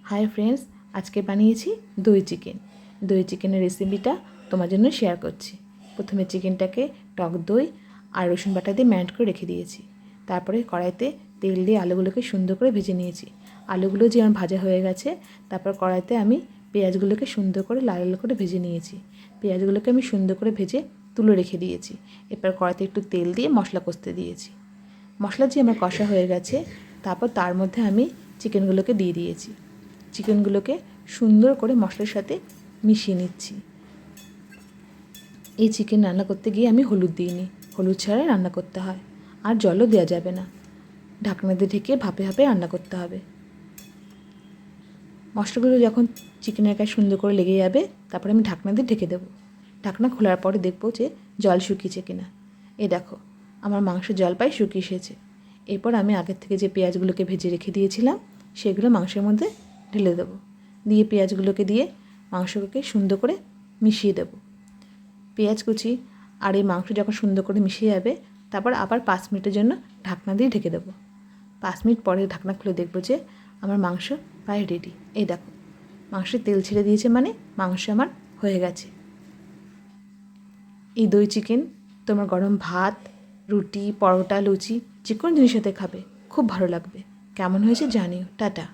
Hi friends, আজকে বানিয়েছি দই চিকেন। দই চিকেনের রেসিপিটা তোমার জন্য শেয়ার করছি। প্রথমে চিকেনটাকে টক দই আর রসুন বাটা দিয়ে ম্যারিনেট করে রেখে দিয়েছি। তারপরে কড়াইতে তেল দিয়ে আলুগুলোকে সুন্দর করে ভেজে নিয়েছি। আলুগুলো যে আমার ভাজা হয়ে গেছে, তারপর কড়াইতে আমি পেঁয়াজগুলোকে সুন্দর করে লাল লাল করে ভেজে নিয়েছি। পেঁয়াজগুলোকে আমি সুন্দর করে ভেজে তুলে রেখে দিয়েছি। এরপর কড়াইতে একটু তেল দিয়ে মশলা কষতে দিয়েছি। মশলা যে আমার কষা হয়ে গেছে, তারপর তার মধ্যে আমি চিকেনগুলোকে দিয়ে দিয়েছি। চিকেনগুলোকে সুন্দর করে মশলার সাথে মিশিয়ে নিচ্ছি। এই চিকেন রান্না করতে গিয়ে আমি হলুদ দিইনি, হলুদ ছাড়াই রান্না করতে হয়, আর জলও দেওয়া যাবে না। ঢাকনা দিয়ে ঢেকে ভাপে ভাপে রান্না করতে হবে। মশলাগুলো যখন চিকেনের গায়ে সুন্দর করে লেগে যাবে, তারপরে আমি ঢাকনা দিয়ে ঢেকে দেবো। ঢাকনা খোলার পরে দেখবো যে জল শুকিয়েছে কিনা। এই দেখো, আমার মাংসের জল প্রায় শুকিয়ে এসেছে। এরপর আমি আগের থেকে যে পেঁয়াজগুলোকে ভেজে রেখে দিয়েছিলাম, সেগুলো মাংসের মধ্যে ঢেলে দেবো। দিয়ে পেঁয়াজগুলোকে দিয়ে মাংসকে সুন্দর করে মিশিয়ে দেবো। পেঁয়াজ কুচি আর এই মাংস যখন সুন্দর করে মিশিয়ে যাবে, তারপর আবার 5 মিনিটের জন্য ঢাকনা দিয়ে ঢেকে দেবো। 5 মিনিট পরে ঢাকনা খুলে দেখবো যে আমার মাংস প্রায় রেডি। এই দেখো, মাংসের তেল ছেড়ে দিয়েছে, মানে মাংস আমার হয়ে গেছে। এই দই চিকেন তোমার গরম ভাত, রুটি, পরোটা, লুচি যে কোনো জিনিসের সাথে খাবে, খুব ভালো লাগবে। কেমন হয়েছে জানিও। টাটা।